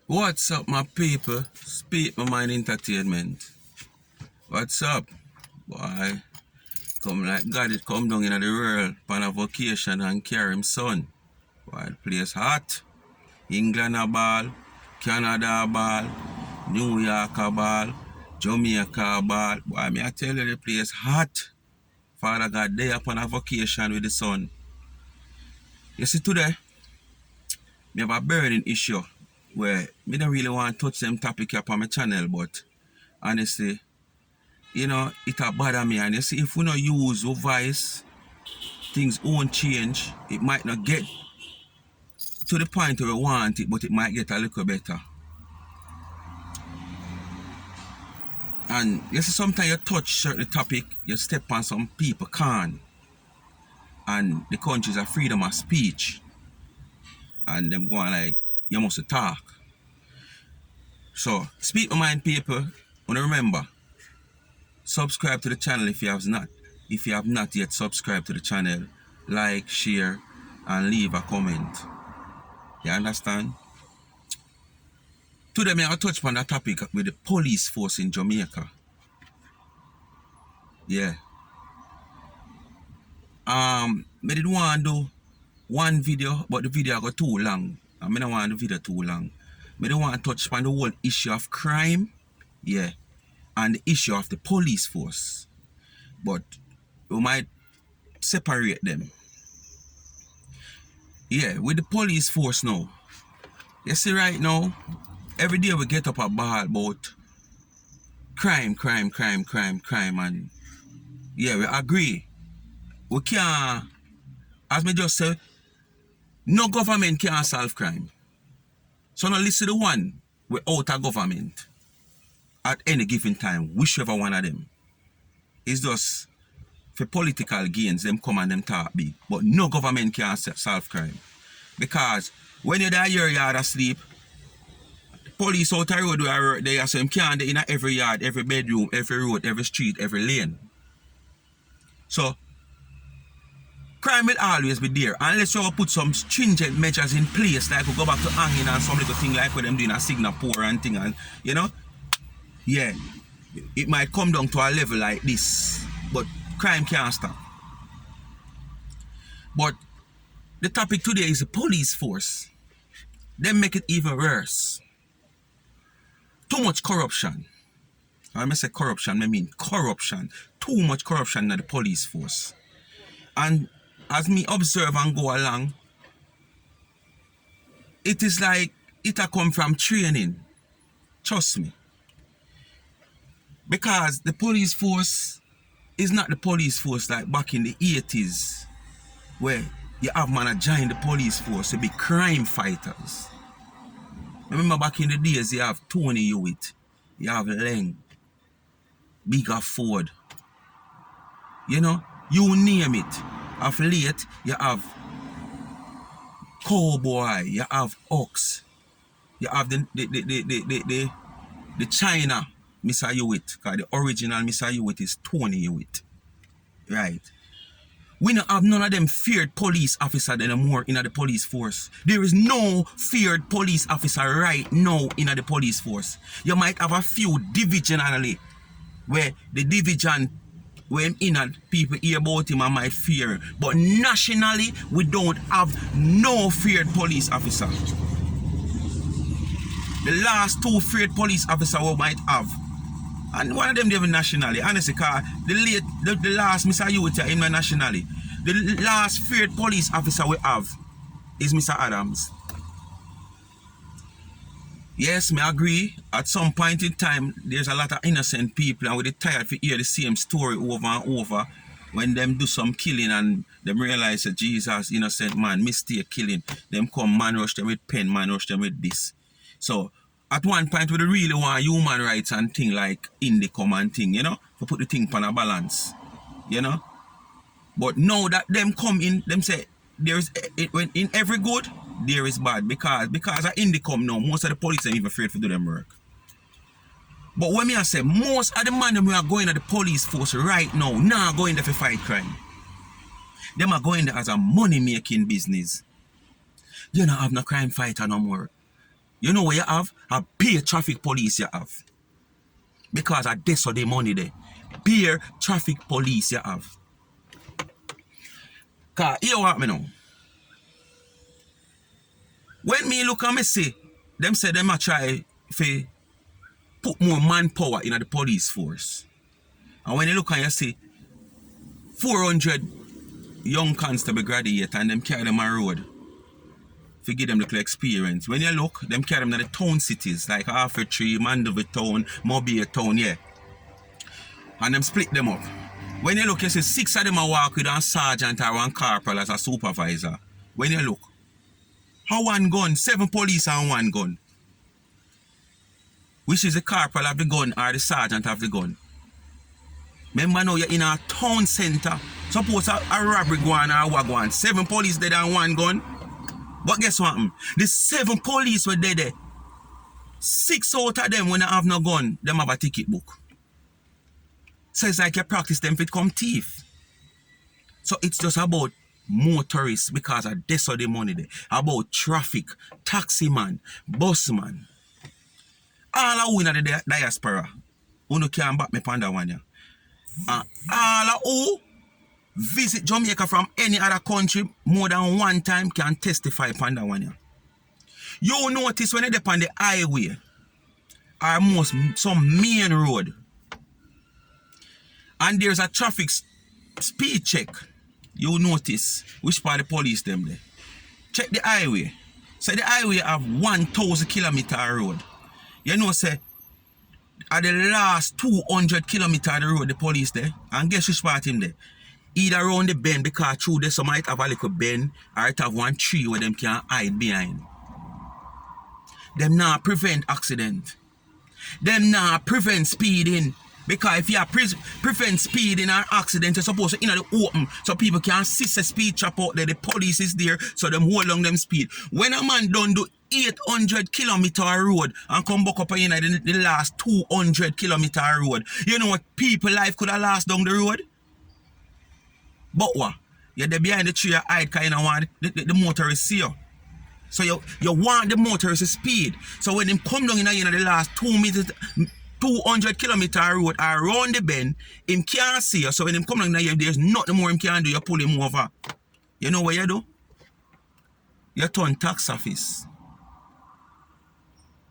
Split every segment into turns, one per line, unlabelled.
What's up, my people? Speak my mind entertainment. What's up? Boy, come like God, it come down in the world on a vacation and carry him son. Boy, the place hot. England a ball, Canada a ball, New York a ball, Jamaica a ball. Boy, me I tell you the place hot. Father God, they up on a vacation with the son. You see today, me have a burning issue where me don't really want to touch them topic up on my channel, but honestly, it a bother me. And you see, if we not use our voice, things won't change. It might not get to the point where we want it, but it might get a little better. And you see, sometimes you touch certain topic, you step on some people can. And the countries are freedom of speech. And them going like, you must talk. So, speak my mind, people. And remember, subscribe to the channel if you have not yet subscribed to the channel. Like, share, and leave a comment. You understand? Today, I will touch on that topic with the police force in Jamaica. Yeah. I did want to do one video, but the video got too long. I don't want the video too long. I don't want to touch on the whole issue of crime, yeah, and the issue of the police force. But we might separate them. Yeah, with the police force now. You see right now, every day we get up a ball about crime, and yeah, we agree. We can't, as me just say, no government can solve crime. So now listen to the one without a government at any given time, whichever one of them. It's just for political gains, them come and them talk big. But no government can solve crime. Because when you're there, your yard asleep, police out the road where I work there, so them can't in every yard, every bedroom, every road, every street, every lane. So crime will always be there unless you put some stringent measures in place, like we go back to hanging and some little thing like what them doing in Singapore and thing, and yeah, it might come down to a level like this, but crime can't stop. But the topic today is the police force. They make it even worse. Too much corruption. When I say corruption, I mean corruption. Too much corruption in the police force. And as me observe and go along, it is like it a come from training. Trust me. Because the police force is not the police force like back in the 80s, where you have man join the police force to be crime fighters. Remember back in the days, you have Tony Hewitt, you have Leng, Bigger Ford. You name it. Of late, you have Cowboy, you have Ox, you have the China Mr. Hewitt, because the original Mr. Hewitt is Tony Hewitt. Right. We don't have none of them feared police officer anymore in the police force. There is no feared police officer right now in the police force. You might have a few divisionally where the division when people hear about him and might fear. But nationally, we don't have no feared police officer. The last two feared police officer we might have, and one of them even nationally, honestly, because the last Mr. Hewitt in my nationally, the last feared police officer we have is Mr. Adams. Yes, I agree. At some point in time, there's a lot of innocent people and we're tired to hear the same story over and over. When them do some killing and them realize that Jesus, innocent man, mistake killing, them come man rush them with pen, man rush them with this. So, at one point, we really want human rights and thing like in the common thing, to put the thing on a balance, But now that them come in, them say, there's when in every good, there is bad. Because of indie come now, most of the police are even afraid to do them work. But when I say, most of the men who are going to the police force right now going there to fight crime. Them are going there as a money-making business. You don't have no crime fighter no more. You know what you have? A pay traffic police you have. Because of this or the money there. Pay traffic police you have. Cause you what me know? When me look at me see, them say them a try to put more manpower in the police force. And when you look and you see 400 young constable graduate and them carry them on road to give them little experience. When you look, them carry them to the town cities like Tree, Mandeville Town, Mobile Town, yeah. And them split them up. When you look, you see 6 of them a walk with a sergeant or one corporal as a supervisor. When you look, how one gun, 7 police and 1 gun. Which is the corporal of the gun or the sergeant of the gun. Remember now you're in a town center. Suppose a robbery go on or what go on. 7 police dead and 1 gun. But guess what? The 7 police were dead there. 6 out of them when they have no gun, them have a ticket book. So it's like you practice them if it come thief. So it's just about motorists because of this or the money there. About traffic, taxi man, bus man. All of who in the diaspora, who can back me on that one. Yeah. All of who visit Jamaica from any other country more than 1 time can testify upon that one. Yeah. You notice when they're on the highway or some main road and there's a traffic speed check, you notice which part of the police them there. Check the highway. So the highway have 1,000 kilometer road. You know, say, at the last 200 kilometer of the road, the police there, and guess which part him there? Either around the bend, because through there, some might have a little bend, or it have one tree where them can hide behind. Them not prevent accident. Them not prevent speeding. Because if you prevent speeding or accident, you're supposed to in the open so people can see the speed trap out there. The police is there, so them hold on them speed. When a man done do 800 kilometer road and come back up in the last 200 kilometer road, you know what people life could have lost down the road? But what? You're there behind the tree, you hide because you don't want the motorist see you. So you want the motorist to speed. So when them come down in the last 2 meters, 200 kilometer road around the bend, him can't see you. So when him come down there, there's nothing more him can do. You pull him over. You know what you do? You turn tax office.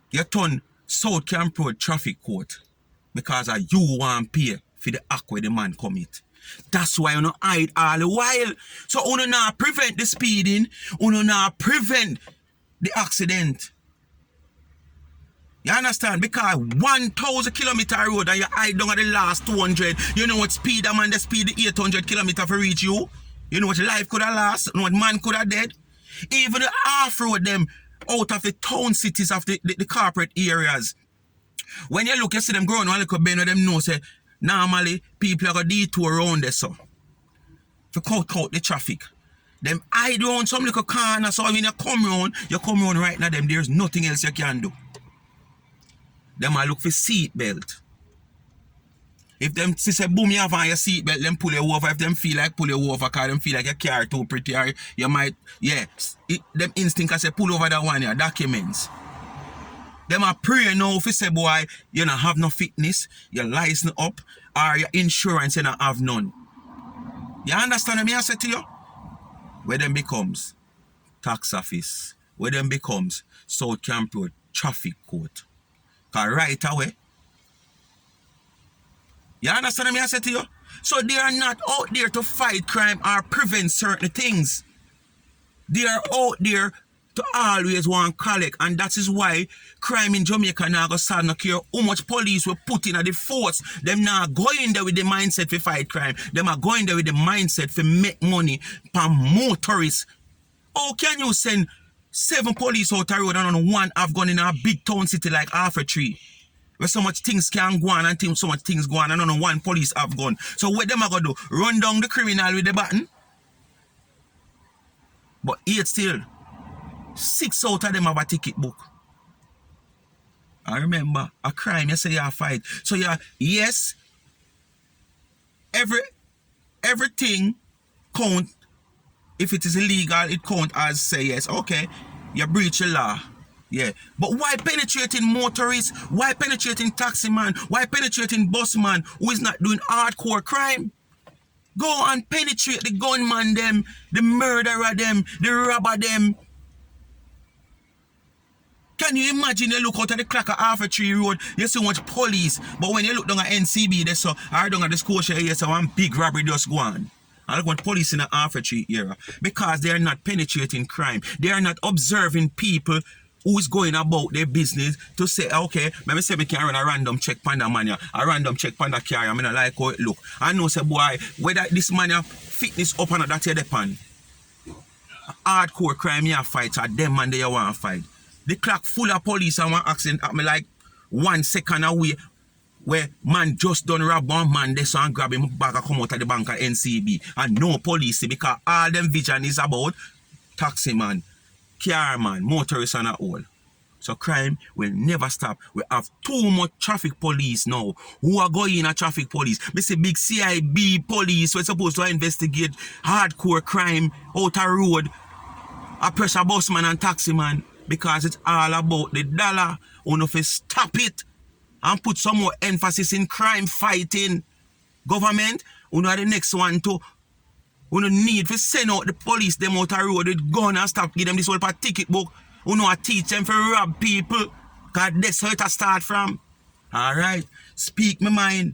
You turn South Camp Road traffic court because of you want pay for the act where the man commit. That's why you don't hide all the while. So you not prevent the speeding, you not prevent the accident. You understand? Because 1,000 kilometer road and you hide down at the last 200. You know what speed a man the speed 800 kilometer for reach you? You know what life could have lost? You know what man could have dead? Even the half road them out of the town cities of the corporate areas. When you look, you see them growing one little bend with them know say normally people are going to detour around there so to cut out the traffic. Them hide around some little corner so when you come around right now them there's nothing else you can do. Them I look for seat belt. If them say boom you have on your seat belt, them pull you over. If them feel like pull you over because them feel like your car too pretty or you might, yeah. Them instinct I say pull over that one, yeah, documents. Them are pray now if you say boy, you don't have no fitness, your license up, or your insurance you don't have none. You understand what I say to you? Where them becomes tax office, where them becomes South Camp Road traffic court. Cause right away. You understand what I say to you? So they are not out there to fight crime or prevent certain things. They are out there to always want collect. And that is why crime in Jamaica now go start not care how much police will put in at the force. Them now going there with the mindset to fight crime. Them are going there with the mindset to make money per motorists. How can you send 7 police out the road and on 1 have gone in a big town city like Tree? Where so much things can go on and so much things go on and on 1 police have gone. So what them are going to do? Run down the criminal with the button? But yet still, 6 out of them have a ticket book. I remember, a crime, you say you fight. So yeah, yes, everything count. If it is illegal, it count as say yes, okay, you breach the law. Yeah. But why penetrating motorists? Why penetrating taxi man? Why penetrating bus man who is not doing hardcore crime? Go and penetrate the gunman them, the murderer them, the robber them. Can you imagine you look out at the clock at Half a Tree Road, you see much police, but when you look down at NCB, there's so, or down at the Scotia area, so one big robbery just go on. I look at police in the Half a Tree area because they are not penetrating crime. They are not observing people who is going about their business to say, okay, let me say me can run a random check panda man, a random check panda car, I mean I like how it look. I know say boy, whether this man fitness up or not, that you depend. Hardcore crime you fight, or them man they you want to fight. The clock full of police and one accident at me like 1 second away where man just done rob one man there so and grab him back and come out of the bank at NCB and no police because all them vision is about taxi man, car man, motorist and all. So crime will never stop. We have too much traffic police now who are going at traffic police. We see big CIB police we're supposed to investigate hardcore crime out a road. A pressure bus man and taxi man. Because it's all about the dollar. We have to stop it and put some more emphasis in crime fighting. Government, we are the next one to. We don't need to send out the police them out the road with gun and stop give them this whole ticket book. We know to teach them to rob people. Because that's how it start from. Alright, speak my mind.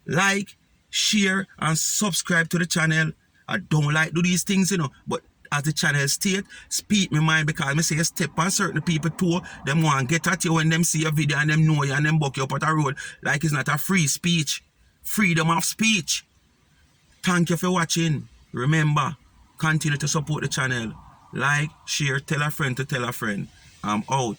Like, share and subscribe to the channel. I don't like do these things, you know, but as the channel state, speak my mind because I say you step on certain people too, them want to get at you when them see a video and them know you and them buck you up at the road like it's not a free speech. Freedom of speech. Thank you for watching. Remember, continue to support the channel. Like, share, tell a friend to tell a friend. I'm out.